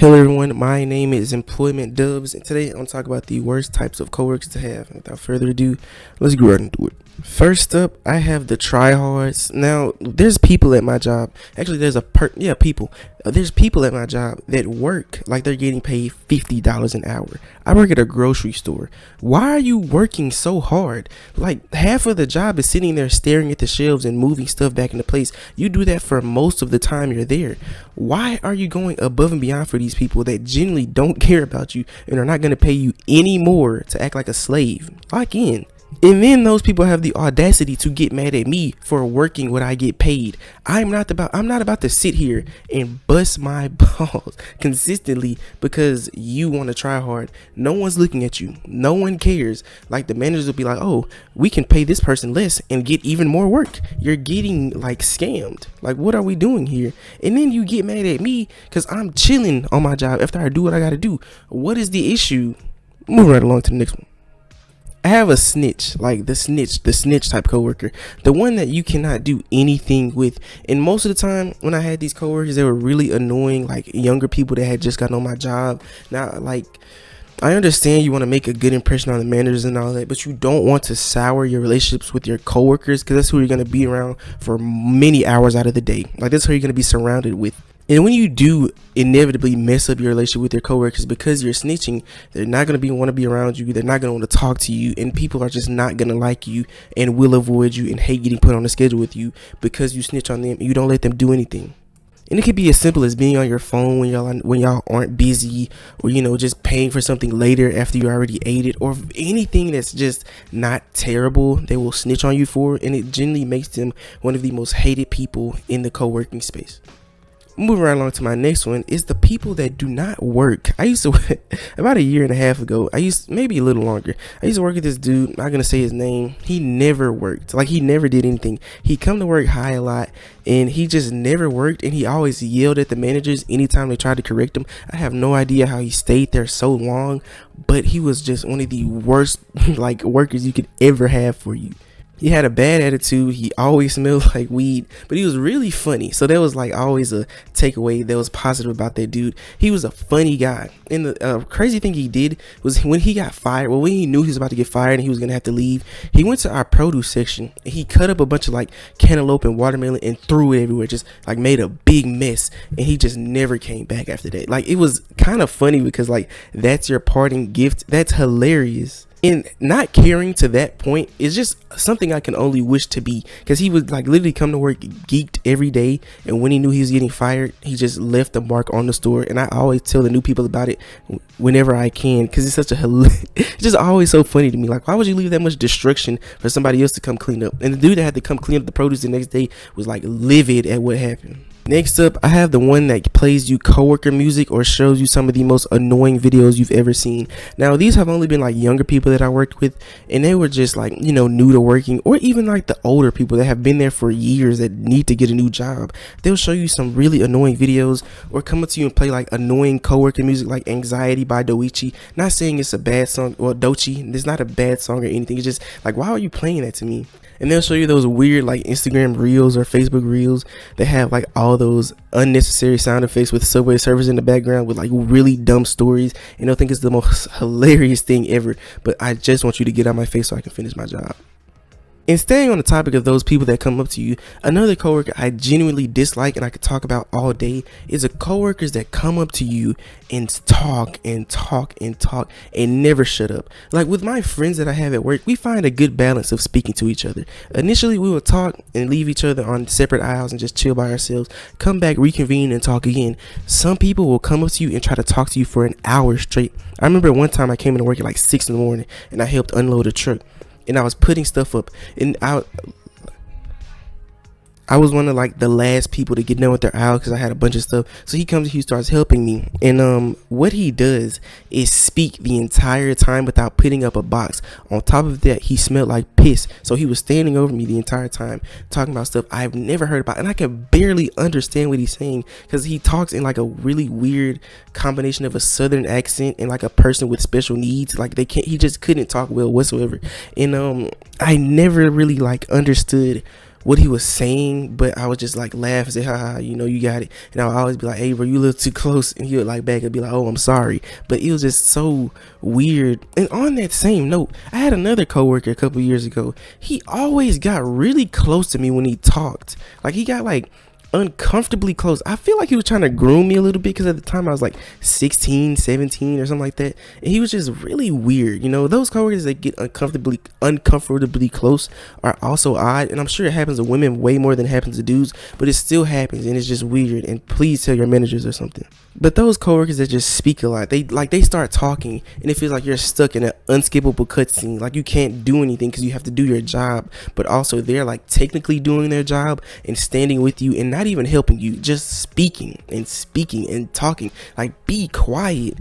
Hello everyone, my name is Employment Dubs, and today I'm going to talk about the worst types of coworkers to have. Without further ado, let's go right into it. First up, I have the tryhards. Now, there's people at my job. Actually, there's people at my job that work like they're getting paid $50 an hour. I work at a grocery store. Why are you working so hard? Like, half of the job is sitting there staring at the shelves and moving stuff back into place. You do that for most of the time you're there. Why are you going above and beyond for these people that genuinely don't care about you and are not going to pay you any more to act like a slave? Lock in. And then those people have the audacity to get mad at me for working what I get paid. I'm not about to sit here and bust my balls consistently because you want to try hard. No one's looking at you. No one cares. Like, the managers will be like, "Oh, we can pay this person less and get even more work." You're getting like scammed. Like, what are we doing here? And then you get mad at me because I'm chilling on my job after I do what I got to do. What is the issue? Moving right along to the next one. I have a snitch, like the snitch type coworker, the one that you cannot do anything with. And most of the time when I had these coworkers, they were really annoying, like younger people that had just gotten on my job. Now, like, I understand you want to make a good impression on the managers and all that, but you don't want to sour your relationships with your coworkers because that's who you're going to be around for many hours out of the day. Like, that's who you're going to be surrounded with. And when you do inevitably mess up your relationship with your coworkers because you're snitching, they're not going to want to be around you. They're not going to want to talk to you, and people are just not going to like you and will avoid you and hate getting put on the schedule with you because you snitch on them and you don't let them do anything. And it could be as simple as being on your phone when y'all aren't busy, or just paying for something later after you already ate it, or anything that's just not terrible. They will snitch on you for, and it generally makes them one of the most hated people in the co-working space. Moving right along to my next one is the people that do not work. I used to about a year and a half ago. Maybe a little longer. I used to work with this dude. I'm not gonna say his name. He never worked. Like, he never did anything. He come to work high a lot, and he just never worked. And he always yelled at the managers anytime they tried to correct him. I have no idea how he stayed there so long, but he was just one of the worst like workers you could ever have for you. He had a bad attitude. He always smelled like weed, but he was really funny. So that was like always a takeaway that was positive about that dude. He was a funny guy. And the crazy thing he did was when he got fired, when he knew he was about to get fired and he was going to have to leave, he went to our produce section and he cut up a bunch of like cantaloupe and watermelon and threw it everywhere, just like made a big mess. And he just never came back after that. Like, it was kind of funny because, like, that's your parting gift. That's hilarious. And not caring to that point is just something I can only wish to be, because he would like literally come to work geeked every day, and when he knew he was getting fired, he just left a mark on the store. And I always tell the new people about it whenever I can, because it's it's just always so funny to me. Like, why would you leave that much destruction for somebody else to come clean up? And the dude that had to come clean up the produce the next day was like livid at what happened. Next up, I have the one that plays you coworker music or shows you some of the most annoying videos you've ever seen. Now, these have only been like younger people that I worked with, and they were just like, new to working, or even like the older people that have been there for years that need to get a new job. They'll show you some really annoying videos or come up to you and play like annoying coworker music like Anxiety by Doichi. Not saying it's a bad song, or Dochi, it's not a bad song or anything. It's just like, why are you playing that to me? And they'll show you those weird like Instagram reels or Facebook reels that have like all those unnecessary sound effects with Subway servers in the background with like really dumb stories, and they'll think it's the most hilarious thing ever. But I just want you to get out of my face so I can finish my job. And staying on the topic of those people that come up to you, another coworker I genuinely dislike and I could talk about all day is the coworkers that come up to you and talk and talk and talk and never shut up. Like, with my friends that I have at work, we find a good balance of speaking to each other. Initially, we will talk and leave each other on separate aisles and just chill by ourselves, come back, reconvene, and talk again. Some people will come up to you and try to talk to you for an hour straight. I remember one time I came into work at like 6 in the morning and I helped unload a truck. And I was putting stuff up, and I was one of like the last people to get done with their aisle because I had a bunch of stuff. So he comes and he starts helping me, and what he does is speak the entire time without putting up a box. On top of that, he smelled like piss, so he was standing over me the entire time talking about stuff I've never heard about, and I can barely understand what he's saying because he talks in like a really weird combination of a southern accent and like a person with special needs. Like, he just couldn't talk well whatsoever. And I never really like understood what he was saying, but I would just like laugh and say, haha, you know, you got it. And I would always be like, hey bro, you a little too close. And he would like back and be like, oh, I'm sorry. But it was just so weird. And on that same note, I had another coworker a couple years ago. He always got really close to me when he talked. Like he got like uncomfortably close. I feel like he was trying to groom me a little bit, because at the time I was like 16, 17 or something like that, and he was just really weird. You know, those coworkers that get uncomfortably close are also odd, and I'm sure it happens to women way more than it happens to dudes, but it still happens, and it's just weird. And please tell your managers or something. But those coworkers that just speak a lot, they start talking, and it feels like you're stuck in an unskippable cutscene. Like you can't do anything because you have to do your job, but also they're like technically doing their job and standing with you and not even helping you, just speaking and talking. Like, be quiet.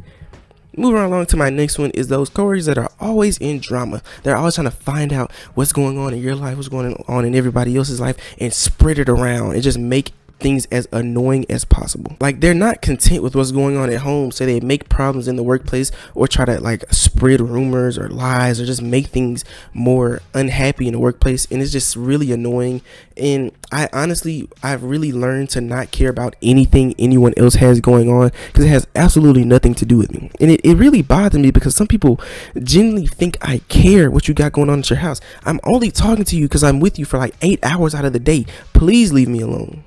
Moving along to my next one is those coworkers that are always in drama. They're always trying to find out what's going on in your life, what's going on in everybody else's life, and spread it around and just make things as annoying as possible. Like, they're not content with what's going on at home, so they make problems in the workplace or try to like spread rumors or lies or just make things more unhappy in the workplace, and it's just really annoying. And I've really learned to not care about anything anyone else has going on, because it has absolutely nothing to do with me. And it really bothered me, because some people genuinely think I care what you got going on at your house. I'm only talking to you because I'm with you for like 8 hours out of the day. Please leave me alone.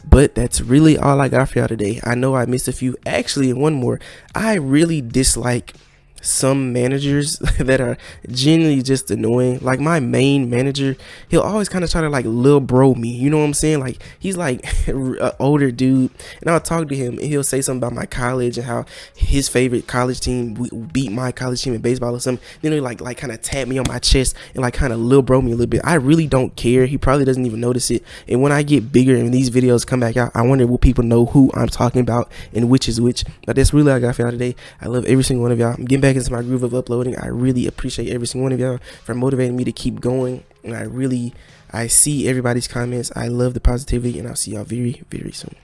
But that's really all I got for y'all today. I know I missed a few. Actually, one more. I really dislike some managers that are genuinely just annoying. Like my main manager, he'll always kind of try to like little bro me, you know what I'm saying? Like he's like an older dude, and I'll talk to him and he'll say something about my college and how his favorite college team beat my college team in baseball or something. Then he'll like kind of tap me on my chest and like kind of little bro me a little bit. I really don't care. He probably doesn't even notice it. And when I get bigger and these videos come back out, I wonder will people know who I'm talking about and which is which. But that's really all I got for y'all today. I love every single one of y'all. I'm getting back into my groove of uploading. I really appreciate every single one of y'all for motivating me to keep going, and I see everybody's comments. I love the positivity, and I'll see y'all very, very soon.